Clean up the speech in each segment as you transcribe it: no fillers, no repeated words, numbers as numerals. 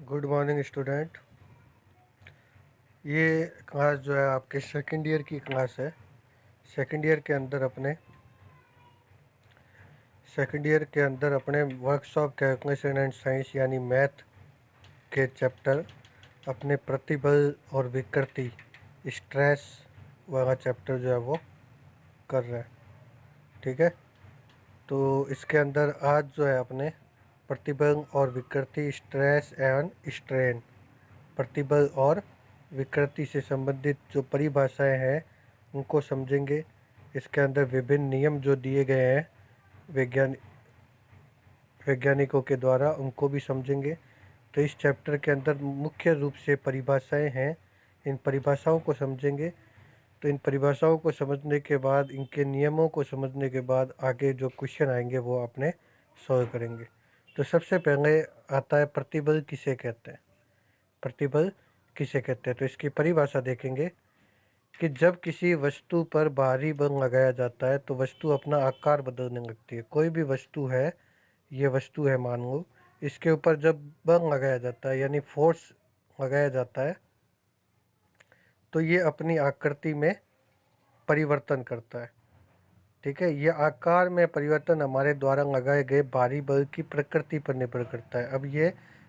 Good morning student. ये class जो है आपके सेकेंड ईयर की क्लास है। सेकेंड ईयर के अंदर अपने वर्कशॉप कैलकुलेशन एंड साइंस यानी मैथ के चैप्टर अपने प्रतिबल और विकृति स्ट्रेस वाला चैप्टर जो है वो कर रहे हैं। ठीक है, तो इसके अंदर आज जो है अपने प्रतिबल और विकृति स्ट्रेस एंड स्ट्रेन, प्रतिबल और विकृति से संबंधित जो परिभाषाएं हैं उनको समझेंगे। इसके अंदर विभिन्न नियम जो दिए गए हैं वैज्ञानिकों के द्वारा उनको भी समझेंगे। तो इस चैप्टर के अंदर मुख्य रूप से परिभाषाएं हैं, इन परिभाषाओं को समझेंगे। तो इन परिभाषाओं को समझने के बाद, इनके नियमों को समझने के बाद आगे जो क्वेश्चन आएंगे वो आपने सॉल्व करेंगे। तो सबसे पहले आता है प्रतिबल किसे कहते हैं। प्रतिबल किसे कहते हैं तो इसकी परिभाषा देखेंगे कि जब किसी वस्तु पर बाहरी बल लगाया जाता है तो वस्तु अपना आकार बदलने लगती है। कोई भी वस्तु है, ये वस्तु है मान लो, इसके ऊपर जब बल लगाया जाता है यानी फोर्स लगाया जाता है तो ये अपनी आकृति में परिवर्तन करता है। ठीक है, ये आकार में परिवर्तन हमारे द्वारा लगाए गए बाहरी बल की प्रकृति पर निर्भर करता है। अब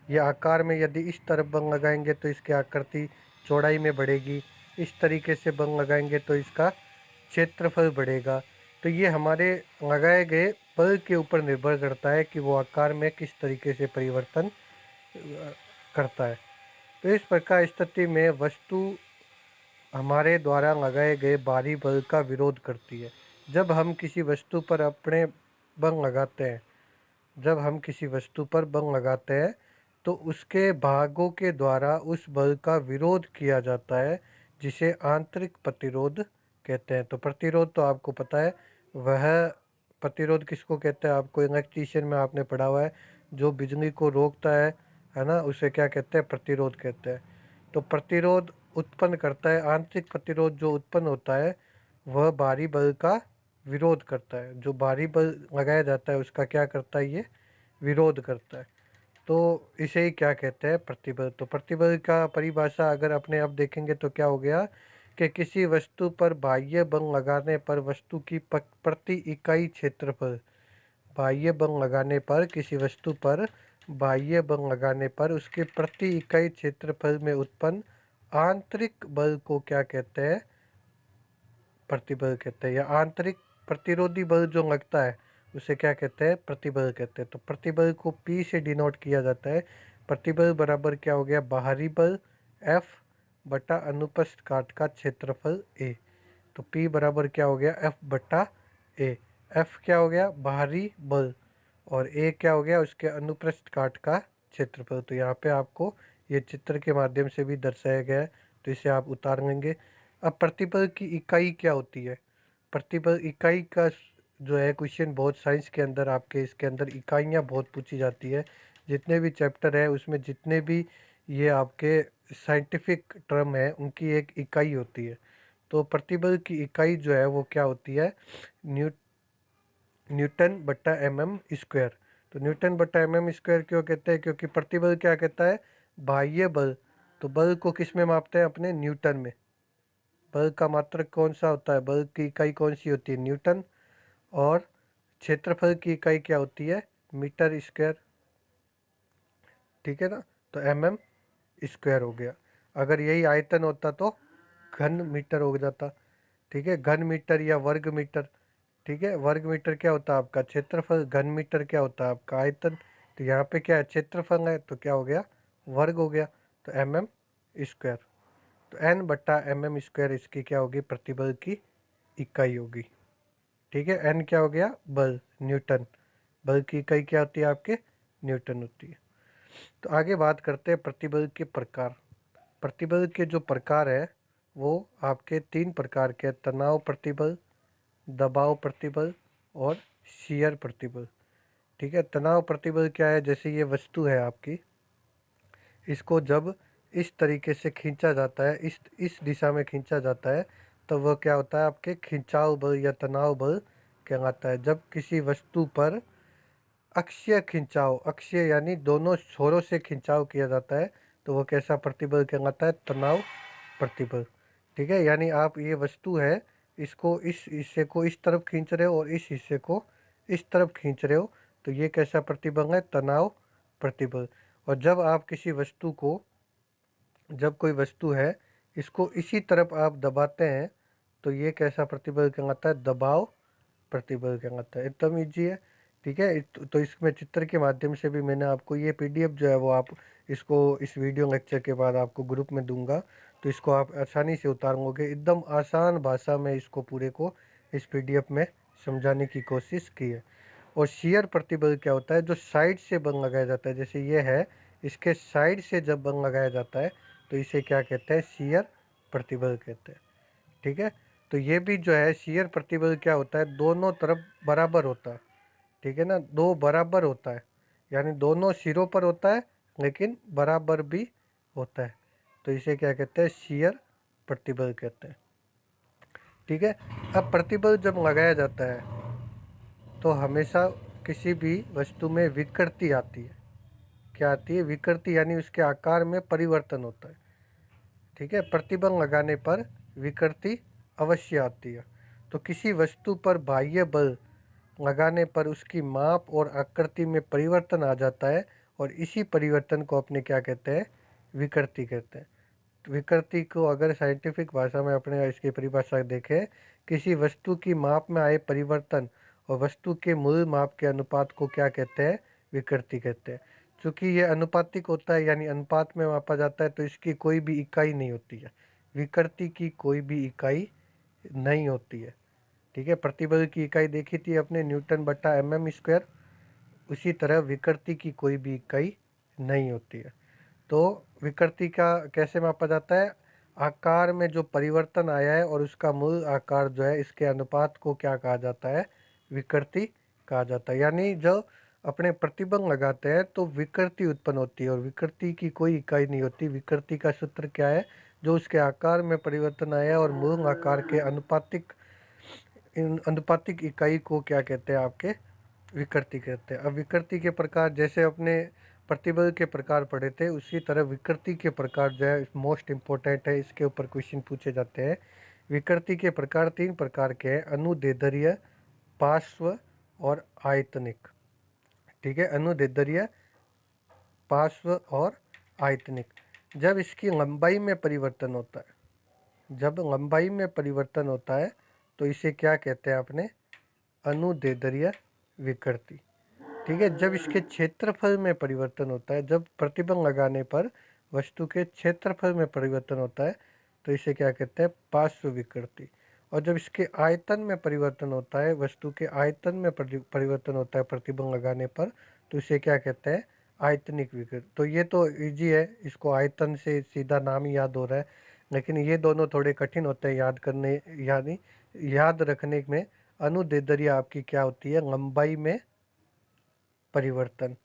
ये आकार में यदि इस तरफ बल लगाएंगे तो इसकी आकृति चौड़ाई में बढ़ेगी, इस तरीके से बल लगाएंगे तो इसका क्षेत्रफल बढ़ेगा। तो ये हमारे लगाए गए बल के ऊपर निर्भर करता है कि वो आकार में किस तरीके से परिवर्तन करता है। तो इस प्रकार स्थिति में वस्तु हमारे द्वारा लगाए गए बाहरी बल का विरोध करती है। जब हम किसी वस्तु पर अपने बल लगाते हैं जब हम किसी वस्तु पर बल लगाते हैं तो उसके भागों के द्वारा उस बल का विरोध किया जाता है, जिसे आंतरिक प्रतिरोध कहते हैं। तो प्रतिरोध तो आपको पता है, वह प्रतिरोध किसको कहते हैं, आपको इलेक्ट्रीशियन में आपने पढ़ा हुआ है। जो बिजली को रोकता है ना, उसे क्या कहते हैं, प्रतिरोध कहते हैं। तो प्रतिरोध उत्पन्न करता है, आंतरिक प्रतिरोध जो उत्पन्न होता है वह बाहरी बल का विरोध करता है। जो बाहरी बल लगाया जाता है उसका क्या करता है, ये विरोध करता है। तो इसे ही क्या कहते हैं, प्रतिबल। तो प्रतिबल का परिभाषा अगर अपने आप देखेंगे तो क्या हो गया कि किसी वस्तु पर बाह्य बल लगाने पर वस्तु की प्रति इकाई क्षेत्रफल, बाह्य बल लगाने पर किसी वस्तु पर बाह्य बल लगाने पर उसके प्रति इकाई क्षेत्रफल में उत्पन्न आंतरिक बल को क्या कहते हैं, प्रतिबल कहते हैं। या आंतरिक प्रतिरोधी बल जो लगता है उसे क्या कहते हैं, प्रतिबल कहते हैं। तो प्रतिबल को P से डिनोट किया जाता है। प्रतिबल बराबर क्या हो गया, बाहरी बल F बटा अनुप्रस्थ काट का क्षेत्रफल A। तो P बराबर क्या हो गया, F बटा A। F क्या हो गया, बाहरी बल, और A क्या हो गया, उसके अनुप्रस्थ काट का क्षेत्रफल। तो यहाँ पे आपको ये चित्र के माध्यम से भी दर्शाया गया है, तो इसे आप उतार लेंगे। अब प्रतिबल की इकाई क्या होती है, प्रतिबल इकाई का जो है क्वेश्चन बहुत साइंस के अंदर आपके इसके अंदर इकाइयाँ बहुत पूछी जाती है। जितने भी चैप्टर है उसमें जितने भी ये आपके साइंटिफिक टर्म है उनकी एक इकाई होती है। तो प्रतिबल की इकाई जो है वो क्या होती है, न्यूटन बट्टा mm²। तो न्यूटन बट्टा mm² क्यों कहते हैं, क्योंकि प्रतिबल क्या कहता है, बाह्य बल। तो बल को किस में मापते हैं, अपने न्यूटन में। बल का मात्रक कौन सा होता है, बल की इकाई कौन सी होती है, न्यूटन। और क्षेत्रफल की इकाई क्या होती है, मीटर स्क्वायर। ठीक है ना, तो mm² हो गया। अगर यही आयतन होता तो घन मीटर हो जाता। ठीक है, घन मीटर या वर्ग मीटर। ठीक है, वर्ग मीटर क्या होता है आपका क्षेत्रफल, घन मीटर क्या होता है आपका आयतन। तो यहाँ पे क्या है, क्षेत्रफल है तो क्या हो गया, वर्ग हो गया। तो mm²। तो n बट्टा mm² इसकी क्या होगी, प्रतिबल की इकाई होगी। ठीक है, n क्या हो गया, बल, न्यूटन। बल की इकाई क्या होती है आपके, न्यूटन होती है। तो आगे बात करते हैं प्रतिबल के प्रकार। प्रतिबल के जो प्रकार है वो आपके तीन प्रकार के, तनाव प्रतिबल, दबाव प्रतिबल और शियर प्रतिबल। ठीक है, तनाव प्रतिबल क्या है, जैसे ये वस्तु है आपकी, इसको जब इस तरीके से खींचा जाता है, इस दिशा में खींचा जाता है, तो वह क्या होता है, आपके खिंचाव बल या तनाव बल कहलाता है। जब किसी वस्तु पर अक्षीय खिंचाव, अक्षीय यानी दोनों छोरों से खिंचाव किया जाता है, तो वो कैसा प्रतिबल कहलाता है? तनाव प्रतिबल। ठीक है, यानी आप ये वस्तु है, इसको इस हिस्से को इस तरफ खींच रहे हो और इस हिस्से को इस तरफ खींच रहे हो, तो ये कैसा प्रतिबल है? तनाव प्रतिबल। और जब आप किसी वस्तु को, जब कोई वस्तु है, इसको इसी तरफ आप दबाते हैं, तो ये कैसा प्रतिबल कहलाता है? दबाव प्रतिबल कहलाता है। एकदम ईजी है। ठीक है, तो इसमें चित्र के माध्यम से भी मैंने आपको ये पीडीएफ जो है वो आप इसको इस वीडियो लेक्चर के बाद आपको ग्रुप में दूंगा, तो इसको आप आसानी से उतारोगे। एकदम आसान भाषा में इसको पूरे को इस पीडीएफ में समझाने की कोशिश की है। और शियर प्रतिबल क्या होता है? जो साइड से बल लगाया जाता है, जैसे ये है, इसके साइड से जब बल लगाया जाता है तो इसे क्या कहते हैं? शियर प्रतिबल कहते हैं। ठीक है, तो ये भी जो है शियर प्रतिबल क्या होता है? दोनों तरफ बराबर होता है। ठीक है ना, दो बराबर होता है, यानी दोनों सिरों पर होता है लेकिन बराबर भी होता है, तो इसे क्या कहते हैं? शियर प्रतिबल कहते हैं। ठीक है, अब प्रतिबल जब लगाया जाता है तो हमेशा किसी भी वस्तु में विकृति आती है। क्या आती है? विकृति, यानी उसके आकार में परिवर्तन होता है। ठीक है, प्रतिबल लगाने पर विकृति अवश्य आती है। तो किसी वस्तु पर बाह्य बल लगाने पर उसकी माप और आकृति में परिवर्तन आ जाता है, और इसी परिवर्तन को अपने क्या कहते हैं? विकृति कहते हैं। तो विकृति को अगर साइंटिफिक भाषा में अपने इसकी परिभाषा देखें, किसी वस्तु की माप में आए परिवर्तन और वस्तु के मूल माप के अनुपात को क्या कहते हैं? विकृति कहते हैं। चूँकि ये अनुपातिक होता है, यानी अनुपात में मापा जाता है, तो इसकी कोई भी इकाई नहीं होती है। विकृति की कोई भी इकाई नहीं होती है। ठीक है, प्रतिबल की इकाई देखी थी अपने, न्यूटन बटा mm स्क्वायर। उसी तरह विकृति की कोई भी इकाई नहीं होती है। तो विकृति का कैसे मापा जाता है? आकार में जो परिवर्तन आया है और उसका मूल आकार जो है, इसके अनुपात को क्या कहा जाता है? विकृति कहा जाता है। यानी जो अपने प्रतिबल लगाते हैं तो विकृति उत्पन्न होती है, और विकृति की कोई इकाई नहीं होती। विकृति का सूत्र क्या है? जो उसके आकार में परिवर्तन आया है और मूल आकार के अनुपातिक, इन अनुपातिक इकाई को क्या कहते हैं? आपके विकृति कहते हैं। अब विकृति के प्रकार, जैसे अपने प्रतिबल के प्रकार पढ़े थे, उसी तरह विकृति के प्रकार जो है मोस्ट इम्पोर्टेंट है, इसके ऊपर क्वेश्चन पूछे जाते हैं। विकृति के प्रकार तीन प्रकार के हैं: अनुदैर्ध्य, पार्श्व और आयतनिक। ठीक है, अनुदैर्ध्य, पार्श्व और आयतनिक। जब इसकी लंबाई में परिवर्तन होता है, जब लंबाई में परिवर्तन होता है तो इसे क्या कहते हैं? अपने अनुदैर्ध्य विकृति। ठीक है, जब इसके क्षेत्रफल में परिवर्तन होता है, जब प्रतिबल लगाने पर वस्तु के क्षेत्रफल में परिवर्तन होता है, तो इसे क्या कहते हैं? पार्श्व विकृति। और जब इसके आयतन में परिवर्तन होता है, वस्तु के आयतन में परिवर्तन होता है प्रतिबल लगाने पर, तो इसे क्या कहते हैं? आयतनिक विकृति। तो ये तो इजी है, इसको आयतन से सीधा नाम ही याद हो रहा है, लेकिन ये दोनों थोड़े कठिन होते हैं याद करने, यानी याद रखने में। अनुदैर्ध्य आपकी क्या होती है? लंबाई में परिवर्तन।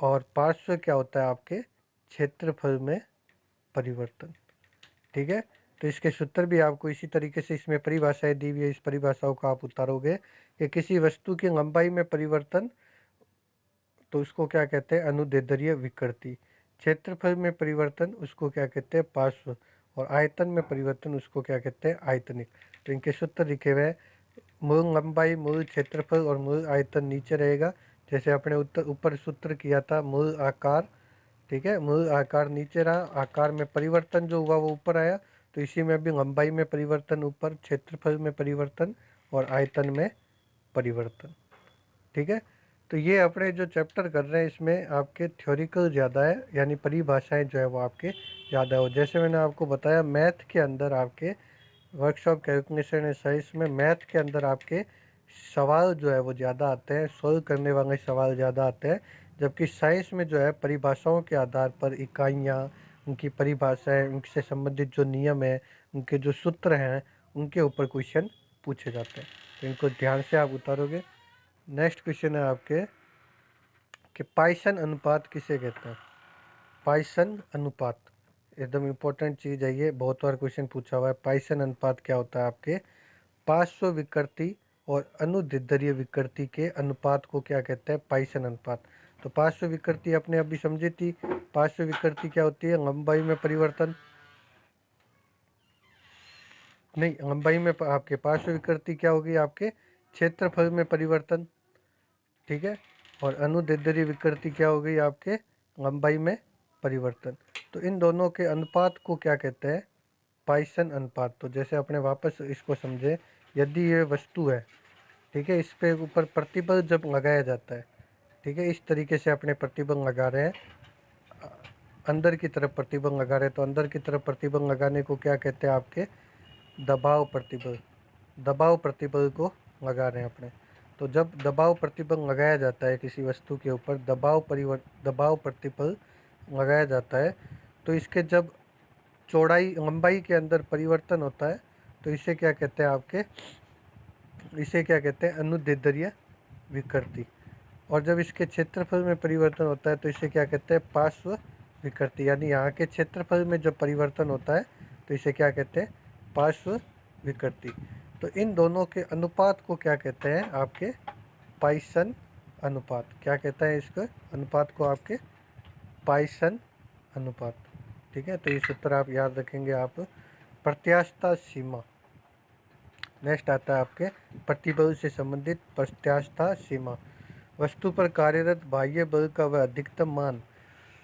और पार्श्व क्या होता है? आपके क्षेत्रफल में परिवर्तन। ठीक है, तो इसके सूत्र भी आपको इसी तरीके से इसमें परिभाषाएं दी हुई है, इस परिभाषाओं को आप उतारोगे कि किसी वस्तु की लंबाई में परिवर्तन, तो उसको क्या कहते हैं? अनुदैर्ध्य विकृति। क्षेत्रफल में परिवर्तन, उसको क्या कहते हैं? पार्श्व। और आयतन में परिवर्तन, उसको क्या कहते हैं? आयतनिक। तो इनके सूत्र लिखे हुए हैं। मूल लंबाई, मूल क्षेत्रफल और मूल आयतन नीचे रहेगा, जैसे अपने ऊपर सूत्र किया था मूल आकार। ठीक है, मूल आकार नीचे रहा, आकार में परिवर्तन जो हुआ वो ऊपर आया, तो इसी में भी लंबाई में परिवर्तन ऊपर, क्षेत्रफल में परिवर्तन और आयतन में परिवर्तन। ठीक है, तो ये अपने जो चैप्टर कर रहे हैं इसमें आपके थ्योरिकल ज़्यादा है, यानी परिभाषाएं जो है वो आपके ज़्यादा हो। जैसे मैंने आपको बताया, मैथ के अंदर आपके वर्कशॉप कैलकुलेशन एंड साइंस में मैथ के अंदर आपके सवाल जो है वो ज़्यादा आते हैं, सोल्व करने वाले सवाल ज़्यादा आते हैं, जबकि साइंस में जो है परिभाषाओं के आधार पर इकाइयाँ, उनकी परिभाषाएं, उनसे संबंधित जो नियम है, उनके जो सूत्र हैं, उनके ऊपर क्वेश्चन पूछे जाते हैं। तो इनको ध्यान से आप उतारोगे। नेक्स्ट क्वेश्चन है आपके कि पाइसन अनुपात किसे कहते हैं? पाइसन अनुपात एकदम इम्पोर्टेंट चीज़ है, ये बहुत बार क्वेश्चन पूछा हुआ है। पाइसन अनुपात क्या होता है? आपके पार्श्व विकृति और अनुदैर्ध्य विकृति के अनुपात को क्या कहते हैं? पाइसन अनुपात। तो पार्श्व विकृति आपने अभी समझी थी। पार्श्व विकृति क्या होती है? लंबाई में परिवर्तन, नहीं, लंबाई में आपके पार्श्व विकृति क्या होगी? आपके क्षेत्रफल में परिवर्तन, ठीक है। और अनुदैर्ध्य विकृति क्या हो गई? आपके लंबाई में परिवर्तन। तो इन दोनों के अनुपात को क्या कहते हैं? पाइसन अनुपात। तो जैसे अपने वापस इसको समझे, यदि ये वस्तु है, ठीक है, इस पे ऊपर प्रतिबल जब लगाया जाता है, ठीक है, इस तरीके से अपने प्रतिबल लगा रहे हैं, अंदर की तरफ प्रतिबल लगा रहे हैं, तो अंदर की तरफ प्रतिबल लगाने को क्या कहते हैं? आपके दबाव प्रतिबल। दबाव प्रतिबल को लगा रहे हैं अपने। तो जब दबाव प्रतिबल लगाया जाता है किसी वस्तु के ऊपर, दबाव प्रतिबल लगाया जाता है, तो इसके जब चौड़ाई लंबाई के अंदर परिवर्तन होता है, तो इसे क्या कहते हैं? आपके इसे क्या कहते हैं? अनुदैर्ध्य विकृति। और जब इसके क्षेत्रफल में परिवर्तन होता है, तो इसे क्या कहते हैं? पार्श्व विकृति। यानी यहाँ के क्षेत्रफल में जब परिवर्तन होता है, तो इसे क्या कहते हैं? पार्श्व विकृति। तो इन दोनों के अनुपात को क्या कहते हैं? आपके पाइसन अनुपात। क्या कहता है इसका अनुपात को? आपके पाइसन अनुपात, ठीक है। तो ये सूत्र आप याद रखेंगे आप। प्रत्यास्थता सीमा। नेक्स्ट आता है आपके प्रतिबल से संबंधित प्रत्यास्थता सीमा। वस्तु पर कार्यरत बाह्य बल का वह अधिकतम मान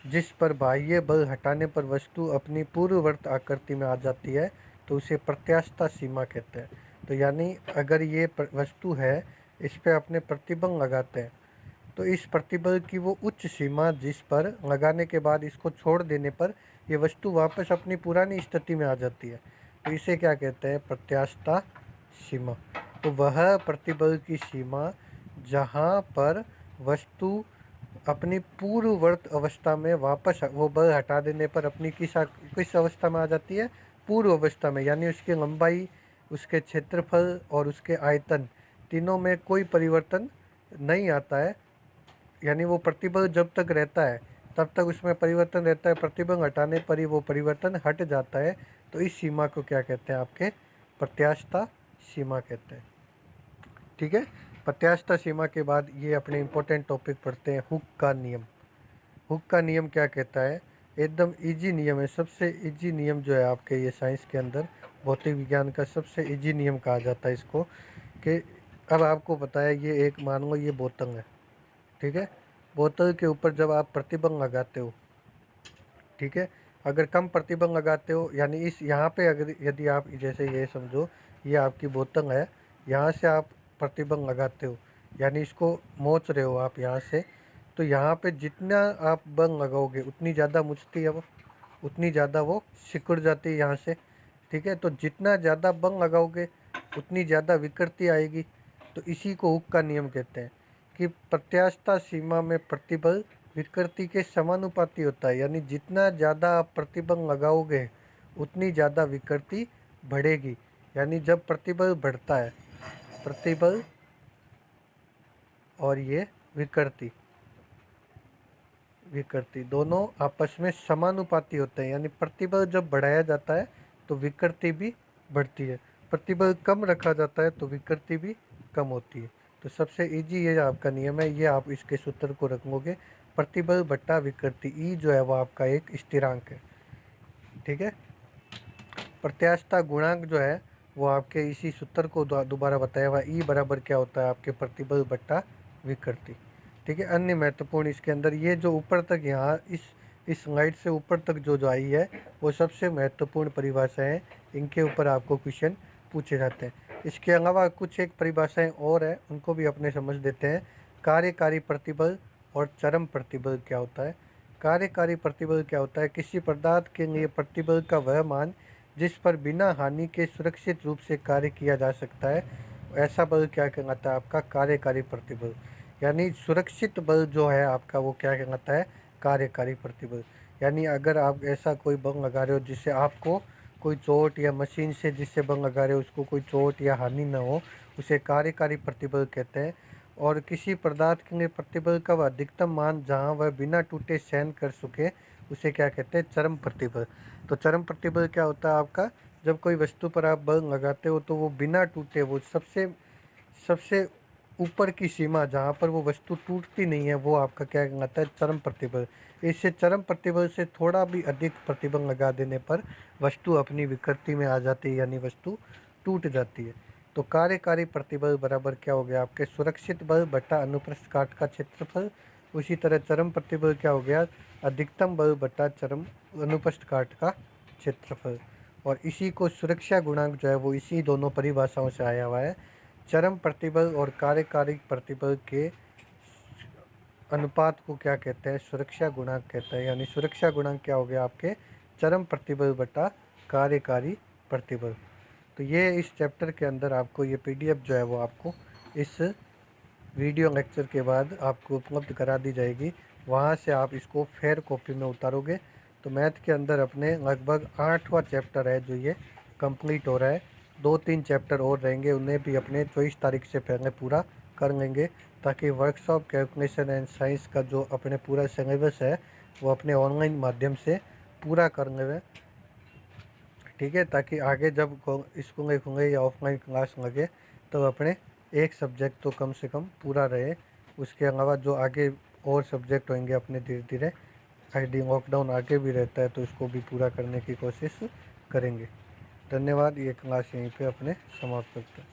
जिस पर बाह्य बल हटाने पर वस्तु अपनी पूर्ववर्त आकृति में आ जाती है, तो उसे प्रत्यास्थता सीमा कहते हैं। तो यानी अगर ये वस्तु है, इस पे अपने प्रतिबल लगाते हैं, तो इस प्रतिबल की वो उच्च सीमा जिस पर लगाने के बाद इसको छोड़ देने पर ये वस्तु वापस अपनी पुरानी स्थिति में आ जाती है, तो इसे क्या कहते हैं? प्रत्यास्थता सीमा। तो वह प्रतिबल की सीमा जहाँ पर वस्तु अपनी पूर्ववर्त अवस्था में वापस, वो बल हटा देने पर अपनी किस अवस्था में आ जाती है? पूर्व अवस्था में। यानी उसकी लंबाई, उसके क्षेत्रफल और उसके आयतन तीनों में कोई परिवर्तन नहीं आता है। यानी वो प्रतिबल जब तक रहता है तब तक उसमें परिवर्तन रहता है, प्रतिबल हटाने पर ही वो परिवर्तन हट जाता है। तो इस सीमा को क्या कहते हैं? आपके प्रत्यास्थता सीमा कहते हैं, ठीक है। प्रत्यास्थता सीमा के बाद ये अपने इंपॉर्टेंट टॉपिक पढ़ते हैं, हुक का नियम। हुक का नियम क्या कहता है? एकदम इजी नियम है, सबसे इजी नियम जो है आपके ये साइंस के अंदर, भौतिक विज्ञान का सबसे इजी नियम कहा जाता है इसको। कि अब आपको पता है, ये एक मान लो ये बोतल है, ठीक है। बोतल के ऊपर जब आप प्रतिबल लगाते हो, ठीक है, अगर कम प्रतिबल लगाते हो, यानी इस यहाँ पे अगर यदि आप जैसे ये समझो, ये आपकी बोतल है, यहाँ से आप प्रतिबल लगाते हो, यानी इसको मोच रहे हो आप यहाँ से, तो यहाँ पे जितना आप बल लगाओगे उतनी ज़्यादा मुचती है वो, उतनी ज़्यादा वो सिकुड़ जाती है यहाँ से, ठीक है। तो जितना ज़्यादा बल लगाओगे उतनी ज़्यादा विकृति आएगी। तो इसी को हुक का नियम कहते हैं कि प्रत्यास्थता सीमा में प्रतिबल विकृति के समानुपाती होता है। यानी जितना ज़्यादा आप प्रतिबल लगाओगे उतनी ज़्यादा विकृति बढ़ेगी। यानी जब प्रतिबल बढ़ता है, प्रतिबल और ये विकृति विकृति दोनों आपस में समानुपाती होते हैं। यानी प्रतिबल जब बढ़ाया जाता है तो विकृति भी बढ़ती है, प्रतिबल कम रखा जाता है तो विकृति भी कम होती है। तो सबसे इजी ये आपका नियम है, ये आप इसके सूत्र को रखोगे, प्रतिबल बट्टा विकृति, ई जो है वो आपका एक स्थिरांक है, ठीक है। प्रत्यास्थता गुणांक जो है वो आपके इसी सूत्र को दोबारा बताया हुआ, ई बराबर क्या होता है? आपके प्रतिबल बट्टा विकृति, ठीक है। अन्य महत्वपूर्ण इसके अंदर ये जो ऊपर तक यहाँ इस स्लाइड से ऊपर तक जो जो आई है वो सबसे महत्वपूर्ण परिभाषाएं हैं, इनके ऊपर आपको क्वेश्चन पूछे जाते हैं। इसके अलावा कुछ एक परिभाषाएं और है, उनको भी अपने समझ देते हैं। कार्यकारी प्रतिबल और चरम प्रतिबल क्या होता है? कार्यकारी प्रतिबल क्या होता है? किसी पदार्थ के लिए प्रतिबल का वह मान जिस पर बिना हानि के सुरक्षित रूप से कार्य किया जा सकता है, ऐसा बल क्या कहलाता है? आपका कार्यकारी प्रतिबल। यानी सुरक्षित बल जो है आपका वो क्या कहलाता है? कार्यकारी प्रतिबल। यानी अगर आप ऐसा कोई बल लगा रहे हो जिससे आपको कोई चोट, या मशीन से जिससे बल लगा रहे हो उसको कोई चोट या हानि ना हो, उसे कार्यकारी प्रतिबल कहते हैं। और किसी पदार्थ के लिए प्रतिबल का वह अधिकतम मान जहाँ वह बिना टूटे सहन कर सके, उसे क्या कहते हैं? चरम प्रतिबल। तो चरम प्रतिबल क्या होता है आपका? जब कोई वस्तु पर आप बल लगाते हो तो वो बिना टूटे, वो सबसे सबसे ऊपर की सीमा जहाँ पर वो वस्तु टूटती नहीं है वो आपका क्या कहलाता है, चरम प्रतिबल। इससे चरम प्रतिबल से थोड़ा भी अधिक प्रतिबल लगा देने पर वस्तु अपनी विकृति में आ जाती है, यानी वस्तु टूट जाती है। तो कार्यकारी प्रतिबल बराबर क्या हो गया आपके, सुरक्षित बल बटा अनुप्रस्थ काट का क्षेत्रफल। उसी तरह चरम प्रतिबल क्या हो गया, अधिकतम बल बटा चरम अनुप्रस्थ काट का क्षेत्रफल। और इसी को सुरक्षा गुणांक जो है वो इसी दोनों परिभाषाओं से आया हुआ है। चरम प्रतिबल और कार्यकारी प्रतिबल के अनुपात को क्या कहते हैं, सुरक्षा गुणांक कहते हैं। यानी सुरक्षा गुणांक क्या हो गया आपके, चरम प्रतिबल बटा कार्यकारी प्रतिबल। तो ये इस चैप्टर के अंदर आपको ये पीडीएफ जो है वो आपको इस वीडियो लेक्चर के बाद आपको उपलब्ध करा दी जाएगी। वहाँ से आप इसको फेयर कॉपी में उतारोगे तो मैथ के अंदर अपने लगभग 8वां चैप्टर है जो ये कंप्लीट हो रहा है। 2-3 चैप्टर और रहेंगे, उन्हें भी अपने 24 तारीख से पहले पूरा कर लेंगे, ताकि वर्कशॉप कैलकुलेशन एंड साइंस का जो अपने पूरा सिलेबस है वो अपने ऑनलाइन माध्यम से पूरा कर लें। ठीक है, ताकि आगे जब स्कूल खुले या ऑफलाइन क्लास लगे तो अपने एक सब्जेक्ट तो कम से कम पूरा रहे। उसके अलावा जो आगे और सब्जेक्ट होंगे अपने धीरे धीरे, यदि लॉकडाउन आगे भी रहता है तो इसको भी पूरा करने की कोशिश करेंगे। धन्यवाद। ये क्लास यहीं पे अपने समाप्त करते हैं।